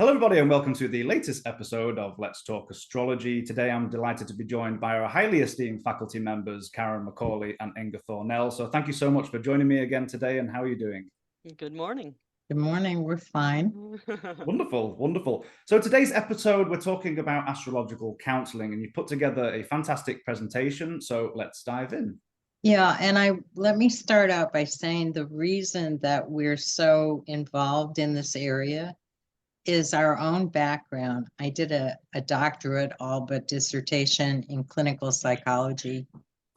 Hello, everybody, and welcome to the latest episode of Let's Talk Astrology. Today, I'm delighted to be joined by our highly esteemed faculty members, Karen McCauley and Inga Thornell. So thank you so much for joining me again today, and how are you doing? Good morning. Good morning, we're fine. Wonderful, wonderful. So today's episode, we're talking about astrological counseling, and you put together a fantastic presentation, so let's dive in. Yeah, and let me start out by saying the reason that we're so involved in this area is our own background. I did a doctorate, all but dissertation in clinical psychology,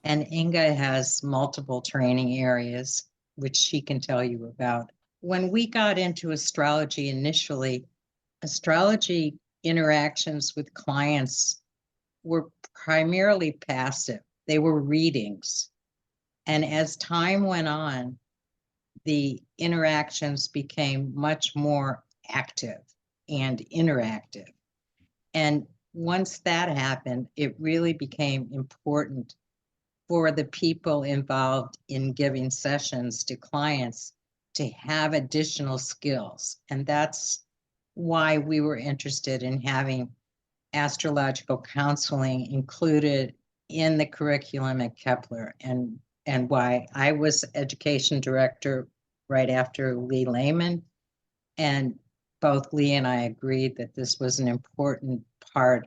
and Inga has multiple training areas, which she can tell you about. When we got into astrology initially, astrology interactions with clients were primarily passive. They were readings. And as time went on, the interactions became much more active and interactive. And once that happened, it really became important for the people involved in giving sessions to clients to have additional skills. And that's why we were interested in having astrological counseling included in the curriculum at Kepler, and why I was education director right after Lee Lehman. And both Lee and I agreed that this was an important part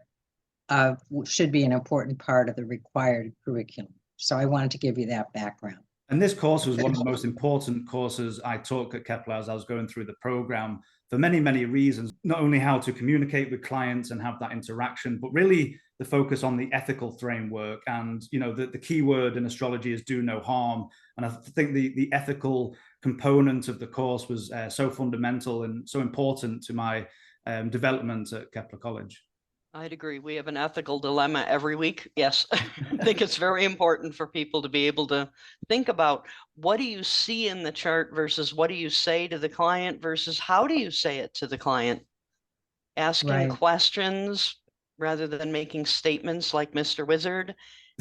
of, should be an important part of the required curriculum. So I wanted to give you that background. And this course was one of the most important courses I took at Kepler as I was going through the program for many, many reasons. Not only how to communicate with clients and have that interaction, but really the focus on the ethical framework. And, you know, the key word in astrology is do no harm. And I think the ethical component of the course was so fundamental and so important to my development at KeplerCollege. I'd agree. We have an ethical dilemma every week. Yes, I think it's very important for people to be able to think about what do you see in the chart versus what do you say to the client versus how do you say it to the client? Asking questions rather than making statements like Mr. Wizard,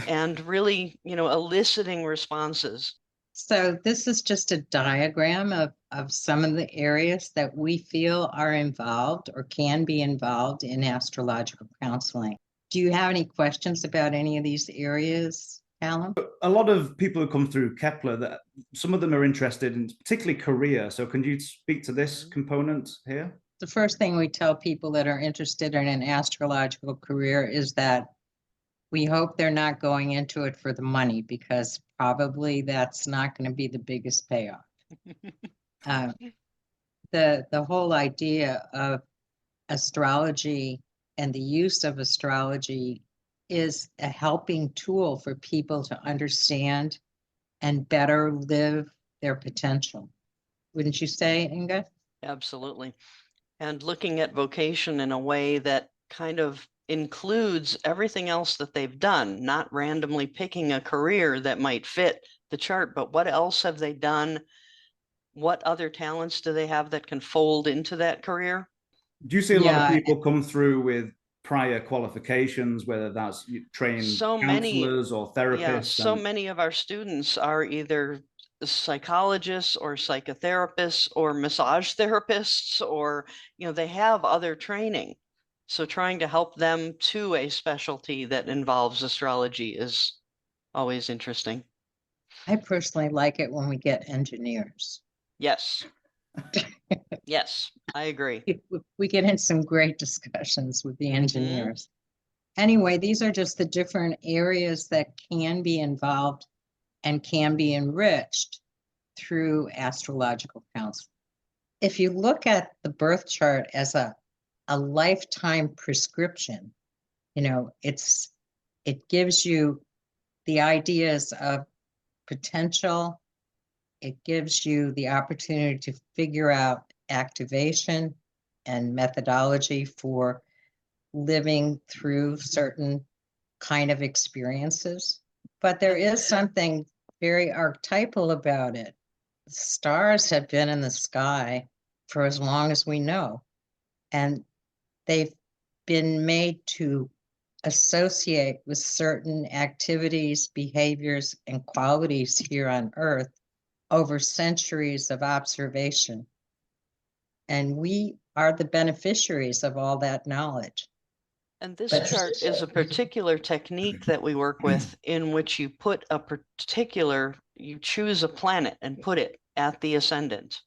and really, eliciting responses. So this is just a diagram of some of the areas that we feel are involved or can be involved in astrological counseling. Do you have any questions about any of these areas, Alan? A lot of people who come through Kepler, that some of them are interested in particularly career. So can you speak to this component here? The first thing we tell people that are interested in an astrological career is that we hope they're not going into it for the money, because probably that's not going to be the biggest payoff. The whole idea of astrology and the use of astrology is a helping tool for people to understand and better live their potential. Wouldn't you say, Inga? Absolutely. And looking at vocation in a way that kind of includes everything else that they've done, not randomly picking a career that might fit the chart, but what else have they done? What other talents do they have that can fold into that career? Do you see a lot of people come through with prior qualifications, whether that's trained counselors or therapists? Yeah, so many of our students are either psychologists or psychotherapists or massage therapists, or, they have other training. So trying to help them to a specialty that involves astrology is always interesting. I personally like it when we get engineers. Yes. Yes, I agree. We get in some great discussions with the engineers. Anyway, these are just the different areas that can be involved and can be enriched through astrological counseling. If you look at the birth chart as a lifetime prescription, it gives you the ideas of potential. It gives you the opportunity to figure out activation and methodology for living through certain kind of experiences. But there is something very archetypal about it. The stars have been in the sky for as long as we know, and they've been made to associate with certain activities, behaviors, and qualities here on Earth over centuries of observation. And we are the beneficiaries of all that knowledge. And this But- chart is a particular technique that we work with in which you put a particular, you choose a planet and put it at the ascendant.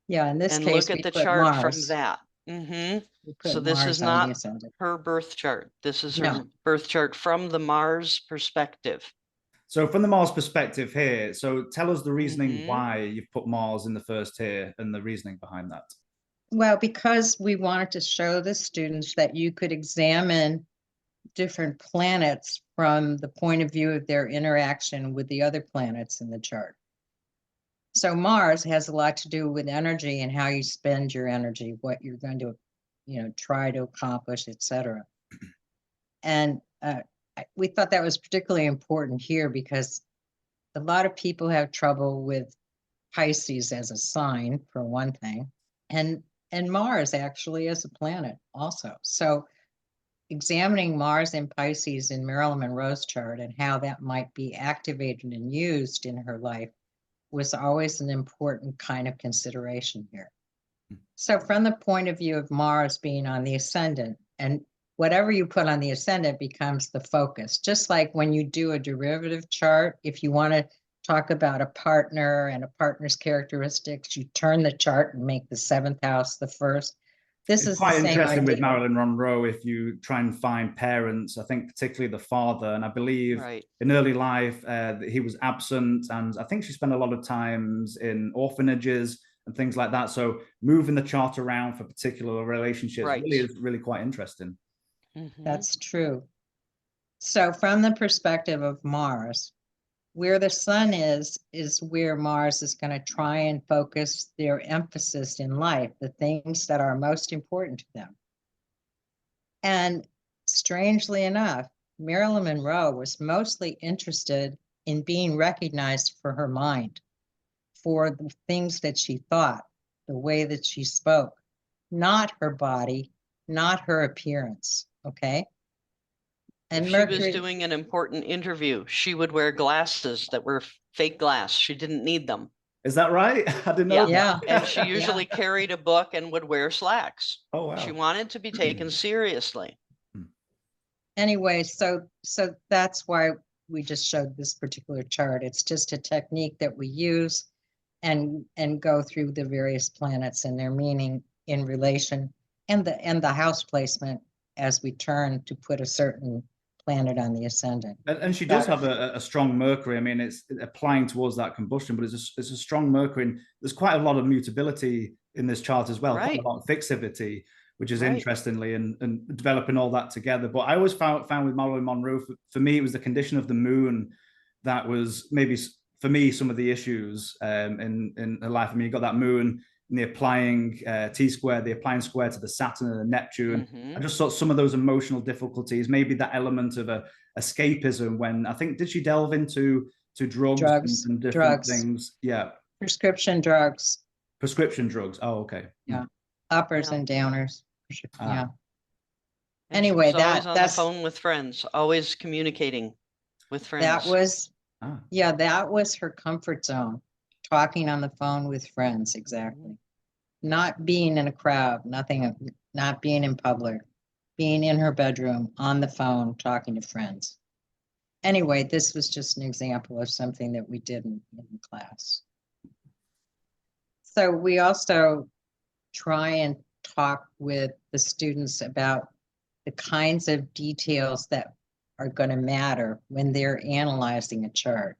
Yeah, in this And case, look at we the put chart from Mars. that. We put So this Mars is on the not ascendant. her birth chart. This is her No. birth chart from the Mars perspective. So from the Mars perspective here, so tell us the reasoning Mhm. why you've put Mars in the first tier and the reasoning behind that. Well, because we wanted to show the students that you could examine different planets from the point of view of their interaction with the other planets in the chart. So Mars has a lot to do with energy and how you spend your energy, what you're going to, try to accomplish, etc. And we thought that was particularly important here because a lot of people have trouble with Pisces as a sign, for one thing, and Mars actually as a planet also. So examining Mars and Pisces in Marilyn Monroe's chart and how that might be activated and used in her life was always an important kind of consideration here. So from the point of view of Mars being on the ascendant, and whatever you put on the ascendant becomes the focus, just like when you do a derivative chart, if you want to talk about a partner and a partner's characteristics, you turn the chart and make the seventh house the first. This is quite the same interesting idea. with Marilyn Monroe. If you try and find parents, I think particularly the father, and I believe in early life he was absent, and I think she spent a lot of times in orphanages and things like that. So moving the chart around for particular relationships really is really quite interesting. That's true. So from the perspective of Mars, where the sun is where Mars is going to try and focus their emphasis in life, the things that are most important to them. And strangely enough, Marilyn Monroe was mostly interested in being recognized for her mind, for the things that she thought, the way that she spoke, not her body, not her appearance, okay? And if Mercury, she was doing an important interview, she would wear glasses that were fake glass. She didn't need them. Is that right? I didn't know. Yeah. And she usually carried a book and would wear slacks. Oh, wow. She wanted to be taken seriously. Anyway, so that's why we just showed this particular chart. It's just a technique that we use and go through the various planets and their meaning in relation and the house placement as we turn to put a certain planet on the ascendant. And she does have a strong Mercury. I mean, it's applying towards that combustion, but it's a strong Mercury. And there's quite a lot of mutability in this chart as well, quite a lot of fixivity, which is interestingly, and developing all that together. But I always found with Marilyn Monroe, for me, it was the condition of the moon that was maybe, for me, some of the issues in her life. I mean, you got that moon and the applying T-square, the applying square to the Saturn and the Neptune. I just saw some of those emotional difficulties, maybe that element of a escapism when, I think, did she delve into drugs and different things? Yeah. Prescription drugs. Prescription drugs. Oh, okay. Yeah. Uppers and downers. Yeah. And anyway, she was always on the phone with friends, always communicating with friends. That was, that was her comfort zone. Talking on the phone with friends, exactly. Not being in a crowd, not being in public, being in her bedroom, on the phone, talking to friends. Anyway, this was just an example of something that we did in class. So we also try and talk with the students about the kinds of details that are going to matter when they're analyzing a chart.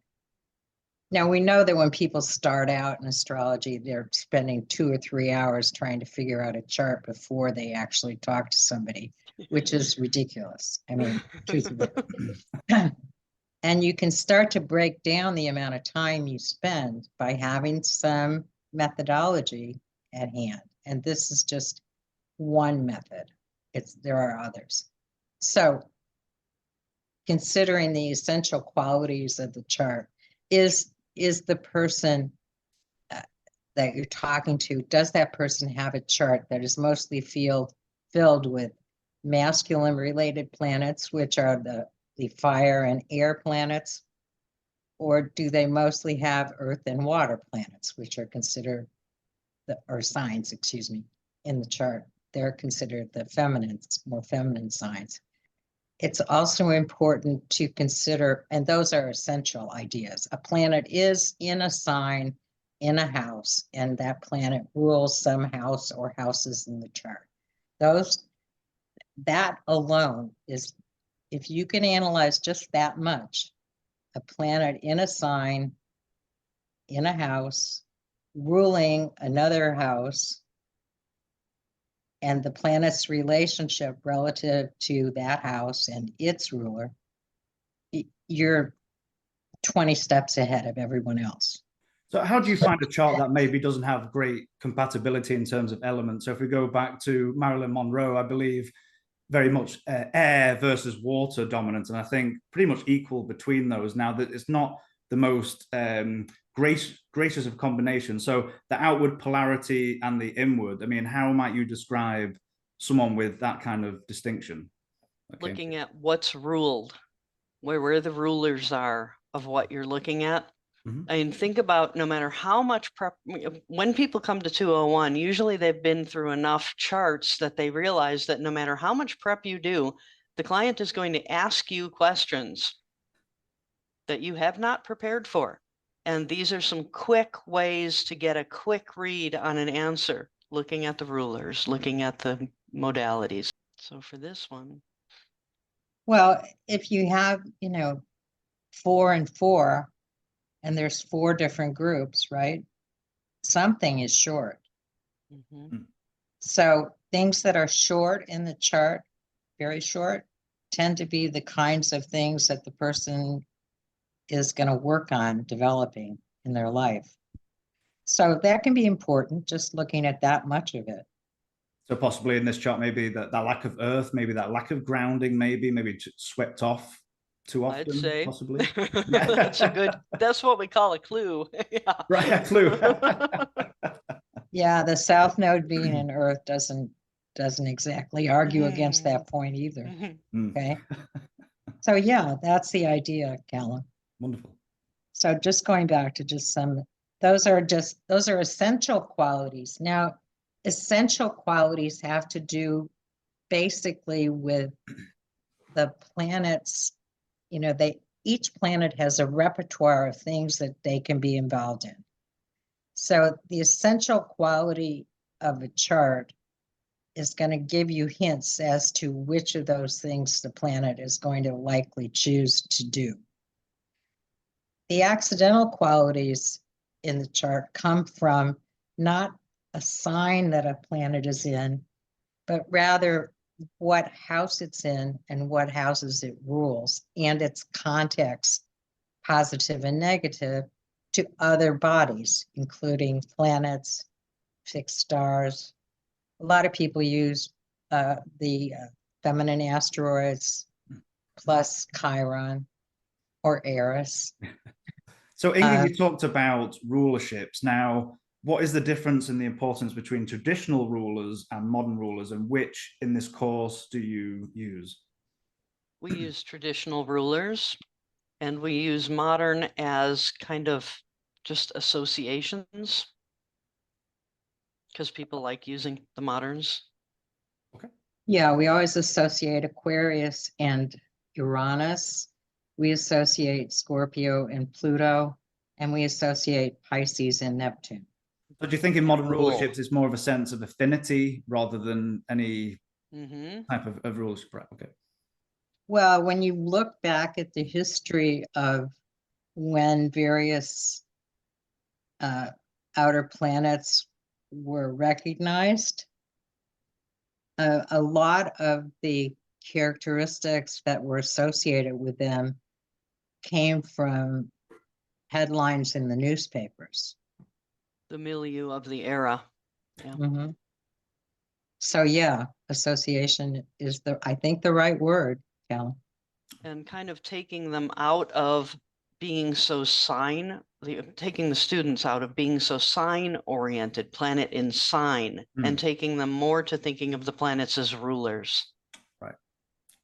Now, we know that when people start out in astrology, they're spending 2 or 3 hours trying to figure out a chart before they actually talk to somebody, which is ridiculous. I mean, truthfully. And you can start to break down the amount of time you spend by having some methodology at hand. And this is just one method. There are others. So considering the essential qualities of the chart, is the person that you're talking to, does that person have a chart that is mostly filled with masculine related planets, which are the fire and air planets? Or do they mostly have earth and water planets, which are considered or signs, excuse me, in the chart. They're considered the feminine, more feminine signs. It's also important to consider, and those are essential ideas. A planet is in a sign in a house, and that planet rules some house or houses in the chart. That alone is, if you can analyze just that much, a planet in a sign in a house ruling another house, and the planet's relationship relative to that house and its ruler, you're 20 steps ahead of everyone else. So how do you find a chart that maybe doesn't have great compatibility in terms of elements? So if we go back to Marilyn Monroe, I believe very much air versus water dominant, and I think pretty much equal between those. Now that it's not the most gracious of combinations. So the outward polarity and the inward, I mean, how might you describe someone with that kind of distinction? Okay. Looking at what's ruled, where the rulers are of what you're looking at. Mhm. I mean, think about no matter how much prep, when people come to 201, usually they've been through enough charts that they realize that no matter how much prep you do, the client is going to ask you questions that you have not prepared for. And these are some quick ways to get a quick read on an answer, looking at the rulers, looking at the modalities. So for this one, Well, if you have, 4 and 4, and there's 4 different groups, right? Something is short. mhm, So things that are short in the chart, very short, tend to be the kinds of things that the person is going to work on developing in their life. So that can be important, just looking at that much of it. So possibly in this chart, maybe that lack of earth, maybe that lack of grounding, maybe swept off too often, I'd say. possibly. That's what we call a clue. Yeah. Right, a clue. Yeah, the south node being in earth doesn't exactly argue against that point either. Mhm. Okay. So yeah, that's the idea, Callum. Wonderful. So just going back to just some, those are essential qualities. Now, essential qualities have to do basically with the planets, each planet has a repertoire of things that they can be involved in. So the essential quality of a chart is going to give you hints as to which of those things the planet is going to likely choose to do. The accidental qualities in the chart come from not a sign that a planet is in, but rather what house it's in and what houses it rules, and its context, positive and negative, to other bodies, including planets, fixed stars. A lot of people use the feminine asteroids plus Chiron or Eris. So Inga, you talked about rulerships. Now, what is the difference in the importance between traditional rulers and modern rulers, and which in this course do you use? We use traditional rulers and we use modern as kind of just associations because people like using the moderns. Okay. Yeah, we always associate Aquarius and Uranus. We associate Scorpio and Pluto, and we associate Pisces and Neptune. So do you think in modern Rule. rulerships it's more of a sense of affinity rather than any Mhm. type of rulership? Right, okay. Well, when you look back at the history of when various outer planets were recognized, a lot of the characteristics that were associated with them came from headlines in the newspapers. The milieu of the era. Yeah. Mhm. So yeah, association is I think the right word, Cal. And kind of taking them out of being so taking the students out of being so sign oriented, planet in sign, and taking them more to thinking of the planets as rulers. Right.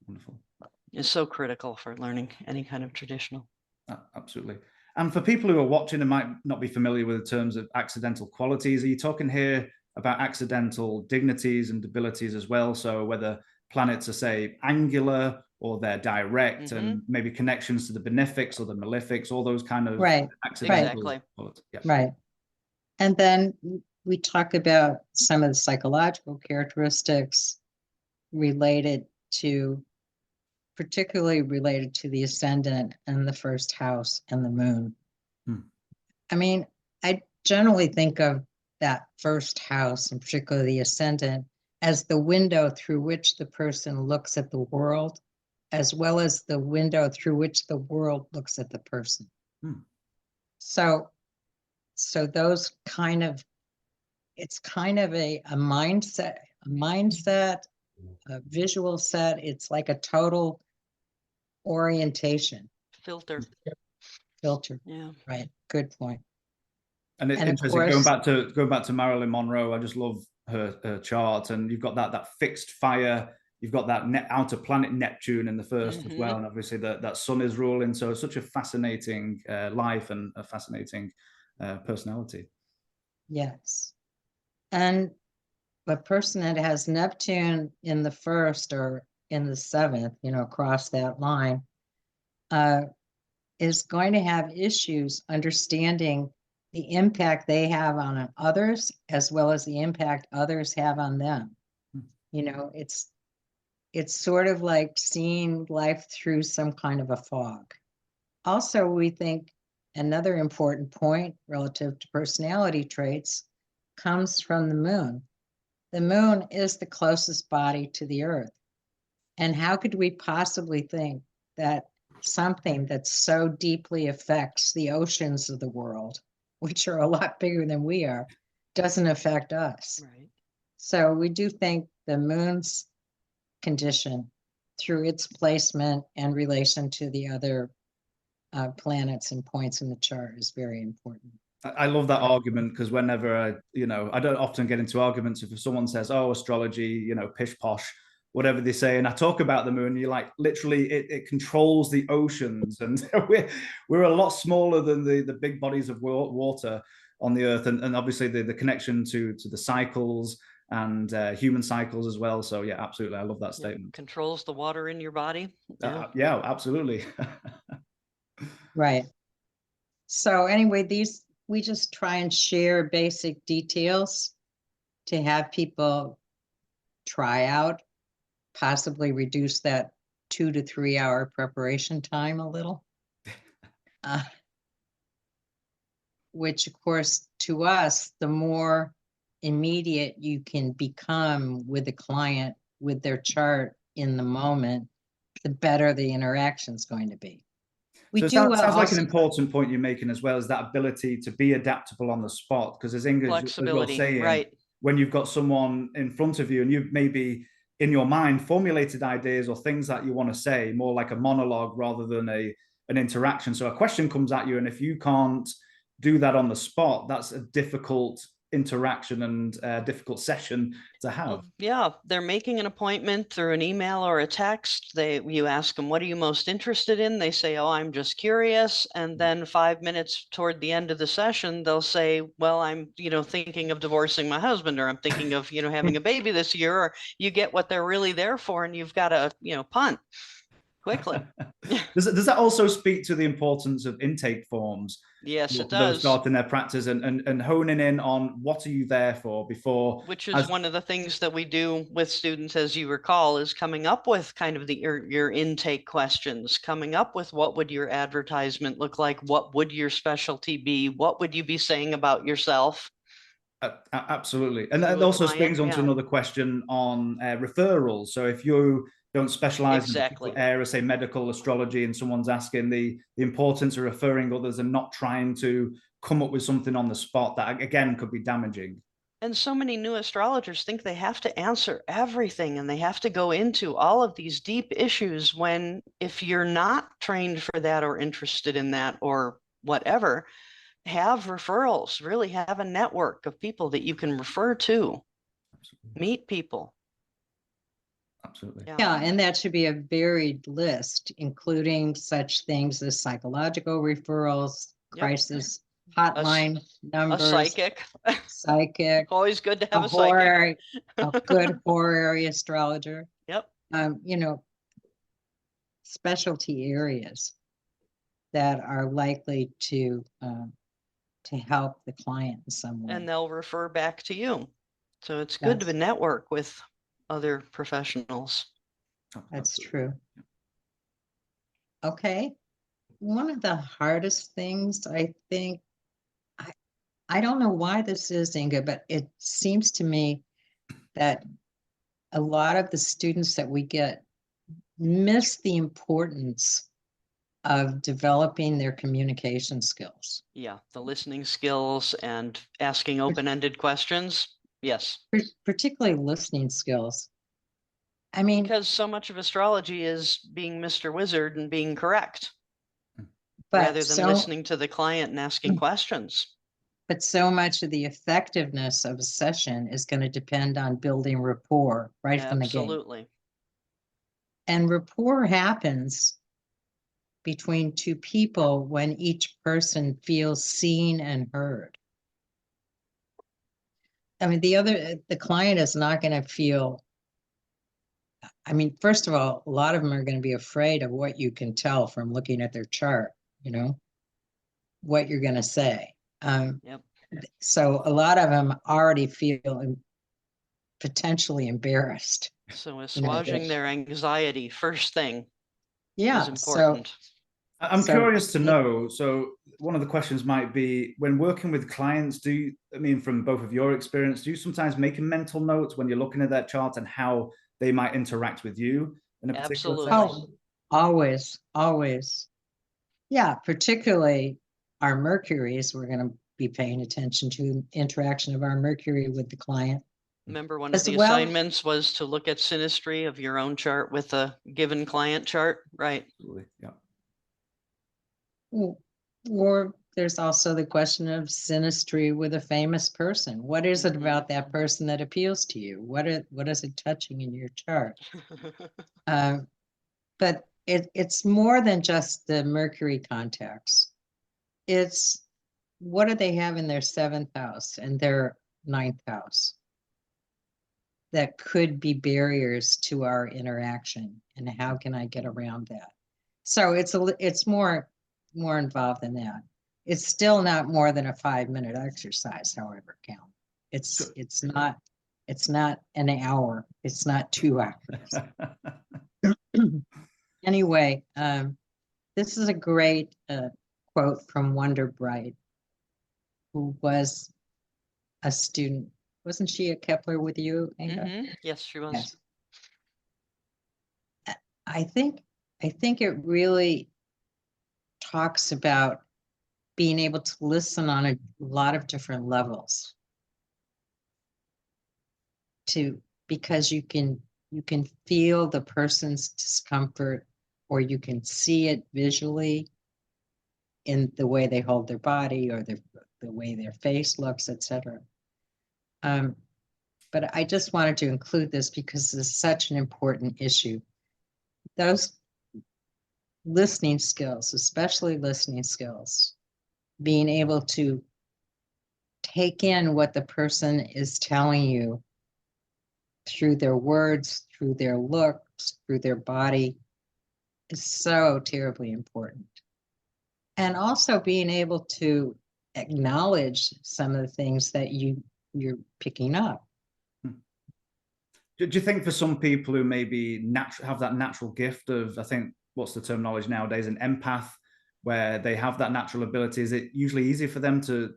Wonderful. Is so critical for learning any kind of traditional. Absolutely. And for people who are watching and might not be familiar with the terms of accidental qualities, are you talking here about accidental dignities and debilities as well? So whether planets are, say, angular or they're direct, and maybe connections to the benefics or the malefics, all those kind of accidental qualities. Yeah. Right. And then we talk about some of the psychological characteristics particularly related to the ascendant and the first house and the moon. I mean, I generally think of that first house, and particularly the ascendant, as the window through which the person looks at the world, as well as the window through which the world looks at the person. So those kind of, it's kind of a mindset, a visual set. It's like a total orientation. Filter. Yeah. Right. Good point. And it's interesting, going back to Marilyn Monroe. I just love her chart, and you've got that fixed fire. You've got that outer planet Neptune in the first as well, and obviously that sun is ruling. So it's such a fascinating life and a fascinating personality. Yes. And a person that has Neptune in the first or in the seventh, across that line, is going to have issues understanding the impact they have on others, as well as the impact others have on them. It's sort of like seeing life through some kind of a fog. Also, we think another important point relative to personality traits comes from the moon. The moon is the closest body to the earth. And how could we possibly think that something that so deeply affects the oceans of the world, which are a lot bigger than we are, doesn't affect us? Right. So we do think the moon's condition, through its placement and relation to the other planets and points in the chart, is very important. I love that argument, because whenever I don't often get into arguments. If someone says, "Oh, astrology, pish posh," whatever they say, and I talk about the moon, you're like, literally, it controls the oceans, and we're a lot smaller than the big bodies of water on the earth, and obviously the connection to the cycles and human cycles as well. So yeah, absolutely, I love that statement. Controls the water in your body. Yeah, absolutely. Right. So anyway, we just try and share basic details to have people try out, possibly reduce that 2 to 3 hour preparation time a little. Which, of course, to us, the more immediate you can become with the client, with their chart in the moment, the better the interaction is going to be. So it sounds like an important point you're making as well, is that ability to be adaptable on the spot. Because as Inga was saying, right, when you've got someone in front of you and you've maybe in your mind formulated ideas or things that you want to say, more like a monologue rather than an interaction. So a question comes at you, and if you can't do that on the spot, that's a difficult interaction and a difficult session to have. Well, yeah, they're making an appointment through an email or a text. You ask them, "What are you most interested in?" They say, "Oh, I'm just curious." And then 5 minutes toward the end of the session, they'll say, "Well, I'm, thinking of divorcing my husband, or I'm thinking of, having a baby this year." Or you get what they're really there for, and you've got to, punt quickly. Does that also speak to the importance of intake forms? Yes, it does. Starting their practice and honing in on what are you there for before. Which is one of the things that we do with students, as you recall, is coming up with kind of your intake questions, coming up with what would your advertisement look like? What would your specialty be? What would you be saying about yourself? Absolutely. And that also springs onto another question on referrals. So if you don't specialize in a particular area, say medical astrology, and someone's asking the importance of referring others and not trying to come up with something on the spot, that again could be damaging. And so many new astrologers think they have to answer everything and they have to go into all of these deep issues, when if you're not trained for that or interested in that or whatever, have referrals, really have a network of people that you can refer to. Absolutely. Meet people. Absolutely. Yeah, and that should be a varied list, including such things as psychological referrals, crisis hotline A numbers, psychic. psychic, Always good to a have a psychic. horary, a good horary astrologer. Yep. You know, specialty areas that are likely to help the client in some way. And they'll refer back to you. So it's good to network with other professionals. That's true. Okay. One of the hardest things, I think, I don't know why this is, Inga, but it seems to me that a lot of the students that we get miss the importance of developing their communication skills. Yeah, the listening skills and asking open-ended questions. Yes. Particularly listening skills. I mean, because so much of astrology is being Mr. Wizard and being correct rather than listening to the client and asking questions. But so much of the effectiveness of a session is going to depend on building rapport right from the gate. Absolutely. And rapport happens between two people when each person feels seen and heard. I mean, the client is not going to feel, I mean, first of all, a lot of them are going to be afraid of what you can tell from looking at their chart, you know, what you're going to say. Yep. So a lot of them already feel potentially embarrassed. So assuaging their anxiety first thing is important. So, I'm curious to know, so one of the questions might be, when working with clients, from both of your experience, do you sometimes make a mental note when you're looking at that chart and how they might interact with you in a particular session? Always. Yeah, particularly our Mercuries, we're going to be paying attention to interaction of our Mercury with the client. Remember, one of the assignments was to look at synastry of your own chart with a given client chart, right? Absolutely, yeah. Or there's also the question of synastry with a famous person. What is it about that person that appeals to you? What is it touching in your chart? But it's more than just the Mercury contacts. It's what do they have in their 7th house and their 9th house that could be barriers to our interaction, and how can I get around that? So it's more involved than that. It's still not more than a 5-minute exercise, however count. It's not an hour. It's not 2 hours. Anyway, this is a great quote from Wonder Bright, who was a student. Wasn't she at Kepler with you, Inga? Yes, she was. Yes. I think it really talks about being able to listen on a lot of different levels because you can feel the person's discomfort, or you can see it visually in the way they hold their body or the way their face looks, etc. But I just wanted to include this because this is such an important issue. Those listening skills, especially listening skills, being able to take in what the person is telling you through their words, through their looks, through their body, is so terribly important. And also being able to acknowledge some of the things that you're picking up. Do you think for some people who maybe have that natural gift of, I think, what's the terminology nowadays, an empath, where they have that natural ability, is it usually easier for them to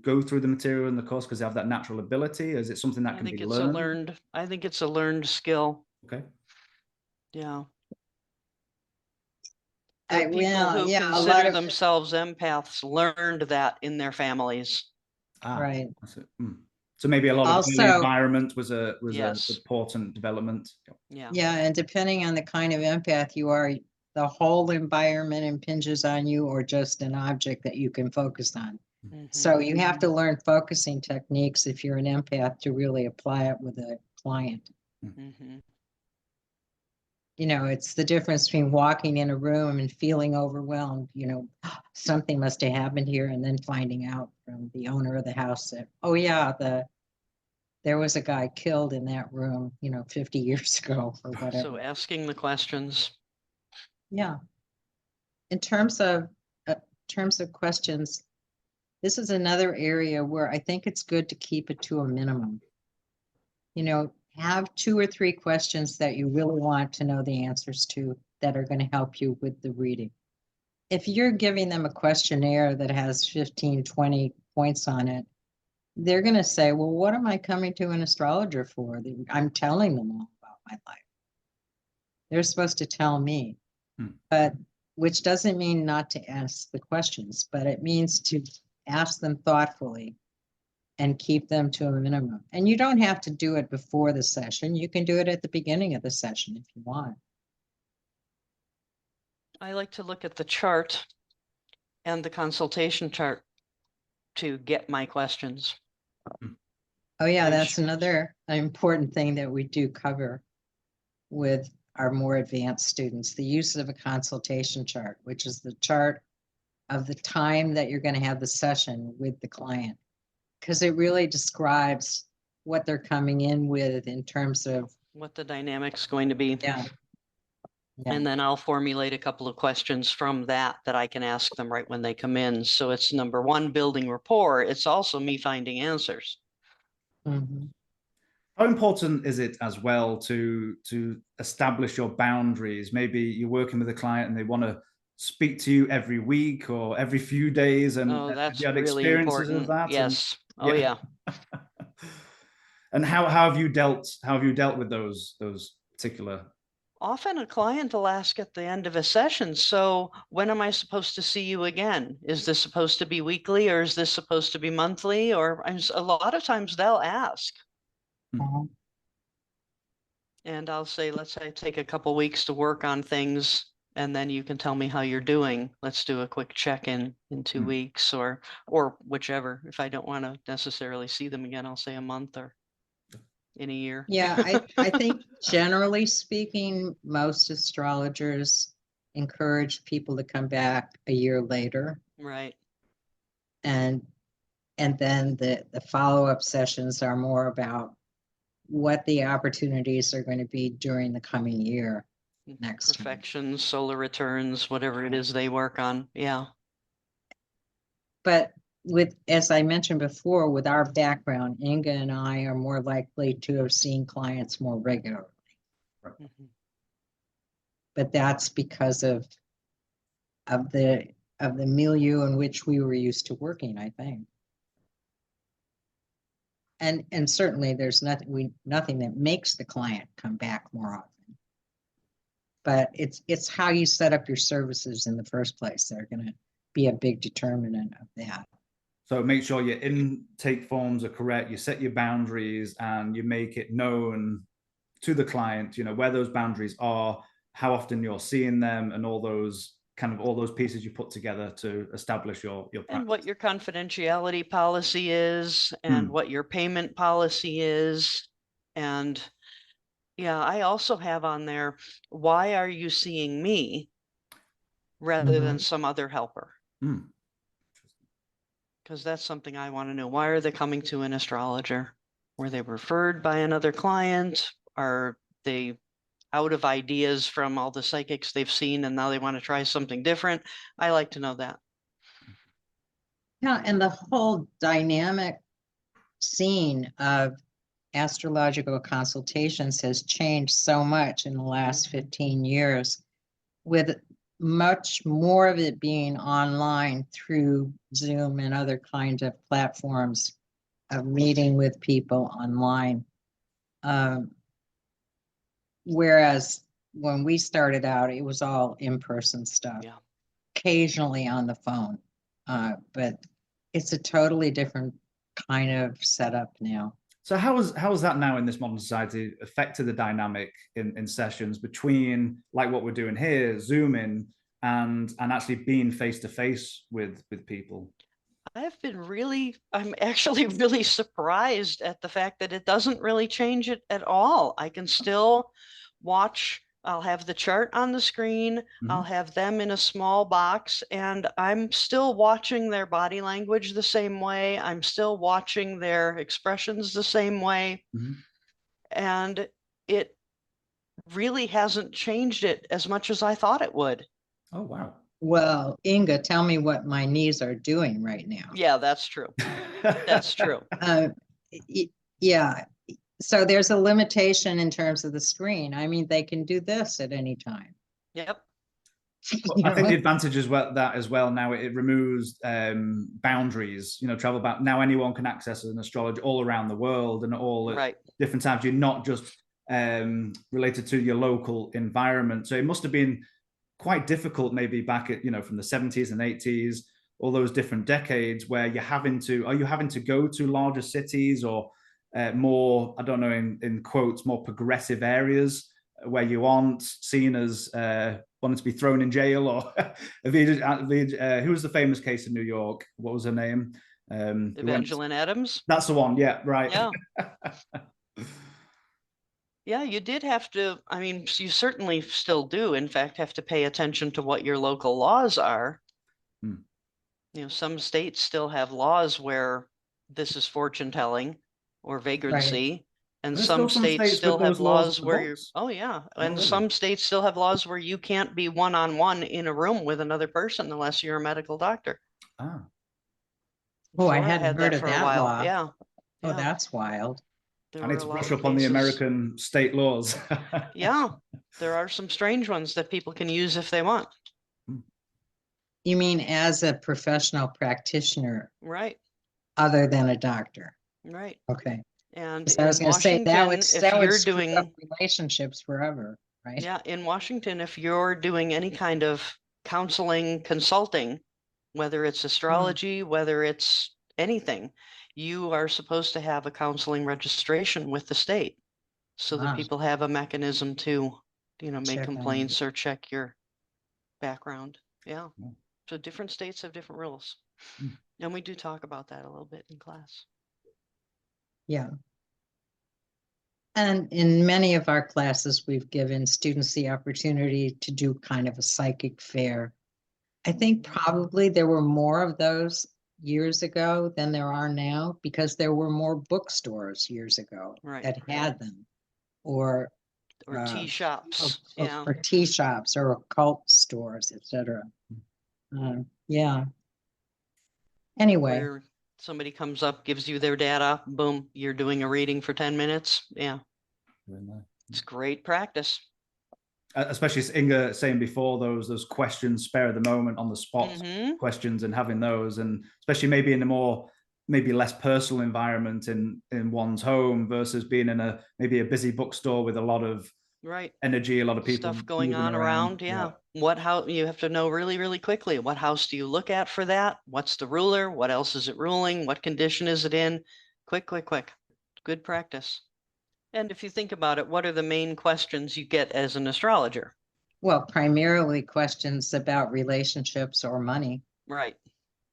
go through the material in the course because they have that natural ability? Is it something that can be learned? I think it's a learned skill. Okay. Yeah. People who consider themselves empaths learned that in their families. Right. That's it. So maybe a lot of the environment was an important development. Yeah, and depending on the kind of empath you are, the whole environment impinges on you, or just an object that you can focus on. So you have to learn focusing techniques if you're an empath to really apply it with a client. it's the difference between walking in a room and feeling overwhelmed, something must have happened here, and then finding out from the owner of the house that, oh yeah, there was a guy killed in that room, 50 years ago or whatever. So asking the questions. Yeah. In terms of questions, this is another area where I think it's good to keep it to a minimum. Have 2 or 3 questions that you really want to know the answers to that are going to help you with the reading. If you're giving them a questionnaire that has 15, 20 points on it, they're going to say, well, what am I coming to an astrologer for? I'm telling them all about my life. They're supposed to tell me, but which doesn't mean not to ask the questions, but it means to ask them thoughtfully and keep them to a minimum. And you don't have to do it before the session. You can do it at the beginning of the session if you want. I like to look at the chart and the consultation chart to get my questions. Oh yeah, that's another important thing that we do cover with our more advanced students, the use of a consultation chart, which is the chart of the time that you're going to have the session with the client, because it really describes what they're coming in with in terms of what the dynamic's going to be. Yeah. And then I'll formulate a couple of questions from that I can ask them right when they come in. So it's number 1, building rapport. It's also me finding answers. Mhm. How important is it as well to establish your boundaries? Maybe you're working with a client and they want to speak to you every week or every few days, and that's you had really experiences important. of that. Yes. And, yeah. And how have you dealt with those particular? Often a client will ask at the end of a session, so when am I supposed to see you again? Is this supposed to be weekly, or is this supposed to be monthly? Or a lot of times they'll ask. And I'll say, let's say take a couple weeks to work on things, and then you can tell me how you're doing. Let's do a quick check-in in 2 weeks or whichever. If I don't want to necessarily see them again, I'll say a month or in a year. Yeah, I think generally speaking, most astrologers encourage people to come back a year later. Right. And then the follow-up sessions are more about what the opportunities are going to be during the coming year. Next Perfections, solar returns, whatever it is they work on. Yeah. But as I mentioned before, with our background, Inga and I are more likely to have seen clients more regularly. But that's because of the milieu in which we were used to working, I think. And certainly there's nothing that makes the client come back more often. But it's how you set up your services in the first place that are going to be a big determinant of that. So make sure your intake forms are correct, you set your boundaries, and you make it known to the client, where those boundaries are, how often you're seeing them, and all those pieces you put together to establish your practice. And what your confidentiality policy is, and what your payment policy is. And yeah, I also have on there, why are you seeing me rather than some other helper? Because that's something I want to know. Why are they coming to an astrologer? Were they referred by another client? Are they out of ideas from all the psychics they've seen and now they want to try something different? I like to know that. Yeah, and the whole dynamic scene of astrological consultations has changed so much in the last 15 years, with much more of it being online through Zoom and other kinds of platforms of meeting with people online. Whereas when we started out, it was all in-person stuff, occasionally on the phone. But it's a totally different kind of setup now. So how is that now in this modern society affected the dynamic in sessions between, like what we're doing here, Zooming, and actually being face to face with people? I'm actually really surprised at the fact that it doesn't really change it at all. I can still watch I'll have the chart on the screen. I'll Mhm. have them in a small box, and I'm still watching their body language the same way. I'm still watching their expressions the same way. Mhm. And it really hasn't changed it as much as I thought it would. Oh, wow. Well, Inga, tell me what my knees are doing right now. Yeah, that's true. That's true. Yeah. So there's a limitation in terms of the screen. I mean, they can do this at any time. Yep. Well, I think the advantage as well that as well now it removes boundaries. Travel back now anyone can access an astrologer all around the world and all at Right. different times. You're not just related to your local environment. So it must have been quite difficult, maybe back at from the 70s and 80s, all those different decades where are you having to go to larger cities or more, I don't know, in quotes, more progressive areas where you aren't seen as wanting to be thrown in jail, or who was the famous case in New York? What was her name? Evangeline Adams. That's the one. Yeah, right. Yeah. Yeah, you did have to, I mean, you certainly still do, in fact, have to pay attention to what your local laws are. Some states still have laws where this is fortune telling or vagrancy. And There's some still some states states still with have those laws laws on the where you're, books. oh yeah. And really? some states still have laws where you can't be one-on-one in a room with another person unless you're a medical doctor. Ah. Oh, I Florida hadn't had heard that of for a that while. law. Yeah. Oh, Yeah. that's wild. There I were need a to lot brush of up on the cases. American state laws. Yeah, there are some strange ones that people can use if they want. You mean as a professional practitioner, Right, other than a doctor? right. Okay. And I was in going to say that Washington, if would you're screw up doing, relationships forever, right? yeah, in Washington, if you're doing any kind of counseling, consulting, whether it's astrology, whether it's anything, you are supposed to have a counseling registration with the state so that Ah. people have a mechanism to, make Check on complaints or check your background. Yeah. Yeah. So different states have different rules. And we do talk about that a little bit in class. Yeah. And in many of our classes, we've given students the opportunity to do kind of a psychic fair. I think probably there were more of those years ago than there are now because there were more bookstores years ago Right. that had them, or tea shops. Yeah. or tea shops or occult stores, etc. Yeah. Anyway, Where somebody comes up, gives you their data, boom, you're doing a reading for 10 minutes. Yeah. It's great practice. Especially Inga saying before, those questions, spare of the moment, on the spot questions, and having those, and especially maybe in a more maybe less personal environment in one's home versus being in maybe a busy bookstore with a lot of energy, a lot of people stuff going on around. Yeah. What house you have to know really, really quickly. What house do you look at for that? What's the ruler? What else is it ruling? What condition is it in? Quick. Good practice. And if you think about it, what are the main questions you get as an astrologer? Well, primarily questions about relationships or money. Right.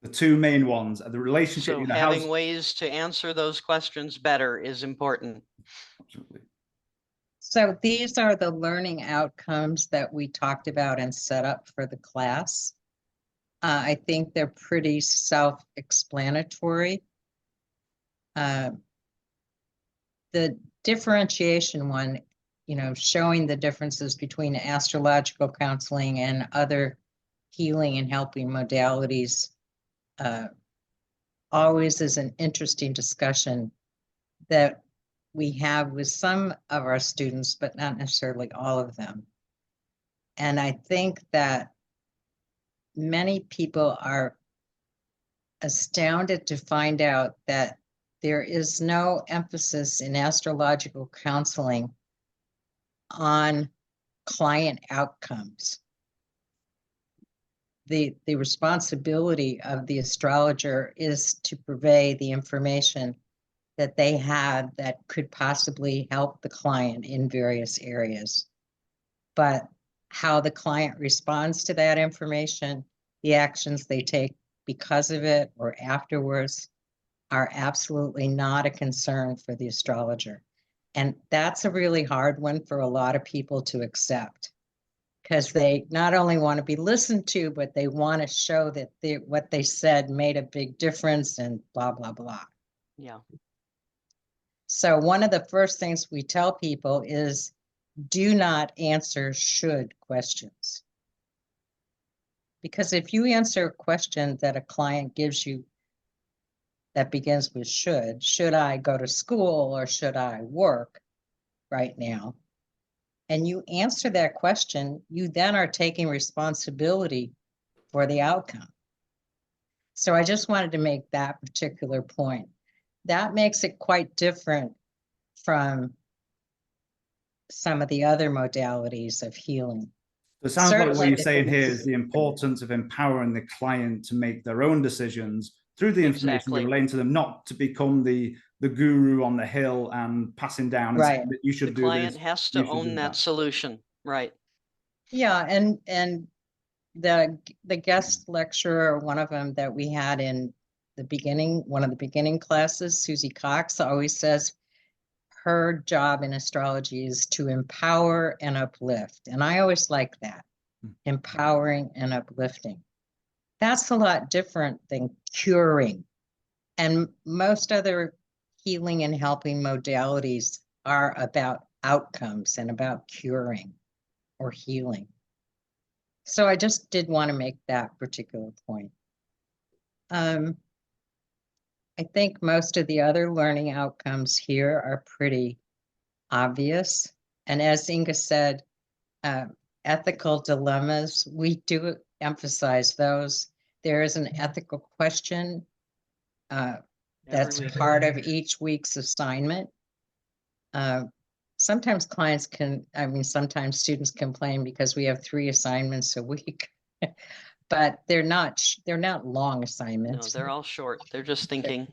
The two main ones are the relationship. So having ways to answer those questions better is important. Absolutely. So these are the learning outcomes that we talked about and set up for the class. I think they're pretty self-explanatory. The differentiation one, showing the differences between astrological counseling and other healing and helping modalities, always is an interesting discussion that we have with some of our students, but not necessarily all of them. And I think that many people are astounded to find out that there is no emphasis in astrological counseling on client outcomes. The responsibility of the astrologer is to purvey the information that they have that could possibly help the client in various areas. But how the client responds to that information, the actions they take because of it or afterwards, are absolutely not a concern for the astrologer. And that's a really hard one for a lot of people to accept, because they not only want to be listened to, but they want to show that what they said made a big difference and blah, blah, blah. Yeah. So one of the first things we tell people is do not answer should questions. Because if you answer a question that a client gives you that begins with should I go to school or should I work right now? And you answer that question, you then are taking responsibility for the outcome. So I just wanted to make that particular point. That makes it quite different from some of the other modalities of healing. It sounds like what Certainly you're if saying here it's- is the importance of empowering the client to make their own decisions through the information you're Exactly. relaying to them, not to become the guru on the hill and passing down and Right. saying that you The should do client this, has you to should do own that solution. Right. Yeah, and the guest lecturer, one of them that we had in the beginning, one of the beginning classes, Susie Cox, always says her job in astrology is to empower and uplift. And I always like that, empowering and uplifting. That's a lot different than curing. And most other healing and helping modalities are about outcomes and about curing or healing. So I just did want to make that particular point. I think most of the other learning outcomes here are pretty obvious. And as Inga said, ethical dilemmas, we do emphasize those. There is an ethical question that's week. part of each week's assignment. Sometimes clients sometimes students complain because we have 3 assignments a week, but they're not long No, assignments. they're all short. They're just thinking.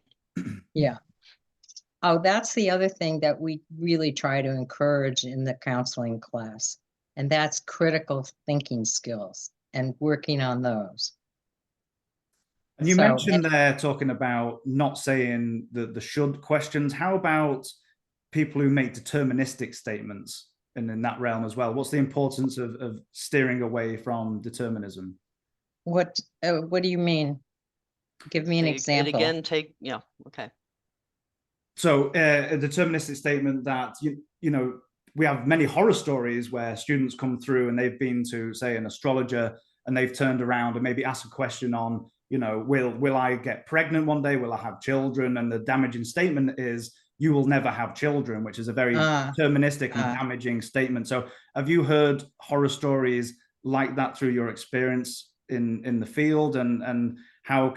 Yeah. Oh, that's the other thing that we really try to encourage in the counseling class, and that's critical thinking skills and working on those. And you So- mentioned there talking about not saying the should questions. How about people who make deterministic statements in that realm as well? What's the importance of steering away from determinism? What do you mean? Give me an example. Again, yeah, okay. So a deterministic statement that, you know, we have many horror stories where students come through and they've been to, say, an astrologer, and they've turned around and maybe asked a question on, you know, will I get pregnant one day? Will I have children? And the damaging statement is, you will never have children, which is a very deterministic and damaging statement. So have you heard horror stories like that through your experience in the field? And how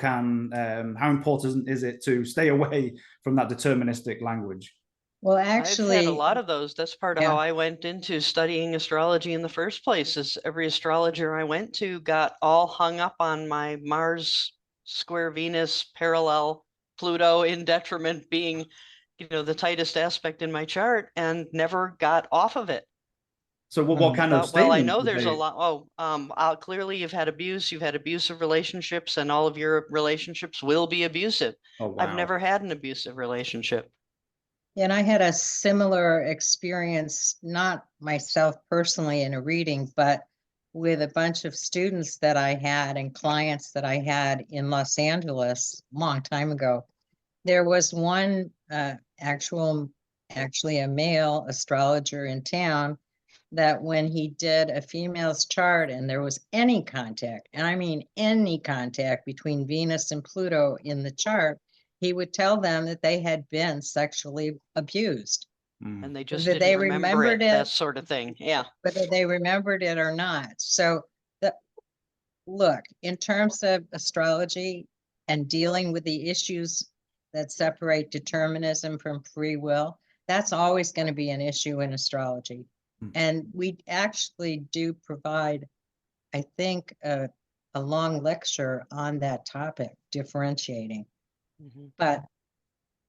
important is it to stay away from that deterministic language? Well, actually, I've had a lot of those. That's part of Yeah. how I went into studying astrology in the first place. Is every astrologer I went to got all hung up on my Mars square Venus parallel Pluto in detriment being, you know, the tightest aspect in my chart, and never got off of it. So what kind of Well, I statements know did there's they- a lot. Clearly you've had abuse, you've had abusive relationships, and all of your relationships will be abusive. Oh, wow. I've never had an abusive relationship. and I had a similar experience, not myself personally in a reading, but with a bunch of students that I had and clients that I had in Los Angeles a long time ago. There was one actually a male astrologer in town that when he did a female's chart and there was any contact, and I mean any contact between Venus and Pluto in the chart, he would tell them that they had been sexually abused. And they just Whether didn't they remember remembered it, it, that sort of thing. Yeah. whether they remembered it or not. So look, in terms of astrology and dealing with the issues that separate determinism from free will, that's always going to be an issue in astrology. And we actually do provide, I think, a long lecture on that topic, differentiating. But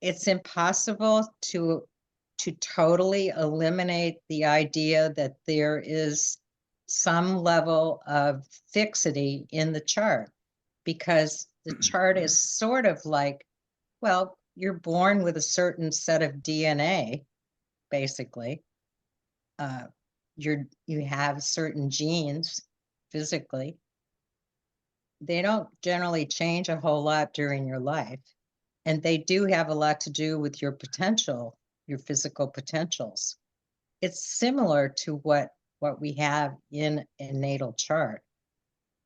it's impossible to totally eliminate the idea that there is some level of fixity in the chart, because the chart is sort of like, well, you're born with a certain set of DNA, basically. You have certain genes physically. They don't generally change a whole lot during your life. And they do have a lot to do with your potential, your physical potentials. It's similar to what we have in a natal chart.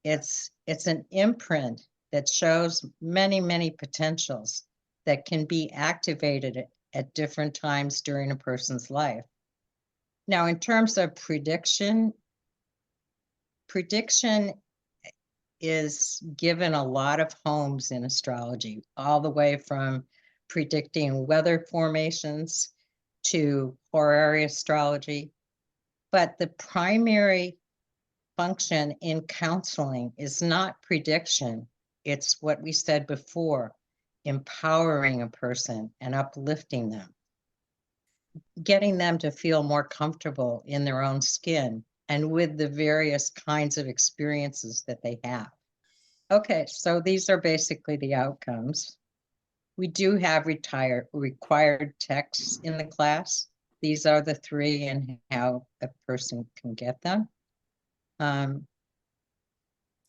It's an imprint that shows many, many potentials that can be activated at different times during a person's life. Now, in terms of prediction is given a lot of homes in astrology, all the way from predicting weather formations to horary astrology. But the primary function in counseling is not prediction. It's what we said before, empowering a person and uplifting them, getting them to feel more comfortable in their own skin and with the various kinds of experiences that they have. Okay, so these are basically the outcomes. We do have required texts in the class. These are the 3 and how a person can get them. And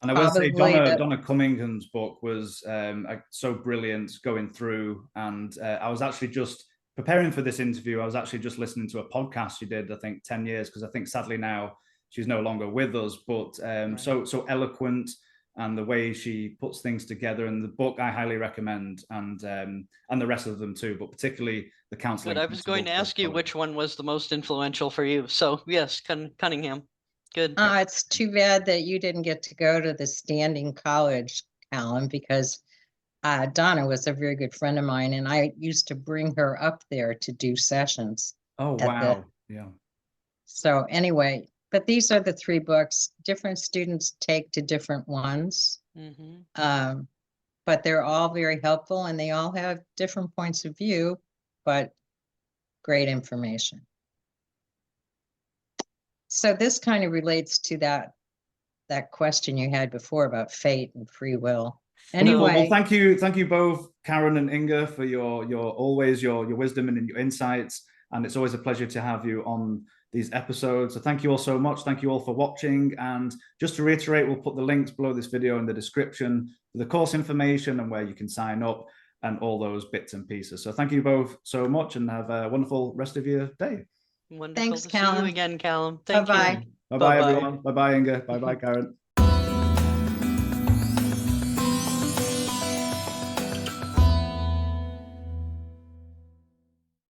I will say Donna Cummingham's book was so brilliant going through. And I was actually just preparing for this interview. I was actually just listening to a podcast she did, I think 10 years, because I think sadly now she's no longer with us, but right. so eloquent, and the way she puts things together. And the book I highly recommend, and the rest of them too, but particularly the counseling. Good. I was going to ask you which one was the most influential for you. So yes, Cunningham. Good. It's too bad that you didn't get to go to the standing college, Alan, because Donna was a very good friend of mine, and I used to bring her up there to do sessions. Oh, wow. Yeah. So anyway, but these are the 3 books. Different students take to different ones. Mm-hmm. But they're all very helpful, and they all have different points of view, but great information. So this kind of relates to that question you had before about fate and free will. Anyway, well, thank you both, Karen and Inga, for your wisdom and your insights. And it's always a pleasure to have you on these episodes. So thank you all so much. Thank you all for watching. And just to reiterate, we'll put the links below this video in the description for the course information and where you can sign up and all those bits and pieces. So thank you both so much, and have a wonderful rest of your day. Wonderful. Thanks, to Callum. see you again, Callum. Thank Bye-bye. you. Bye-bye, everyone. Bye-bye, Inga. Bye-bye, Karen.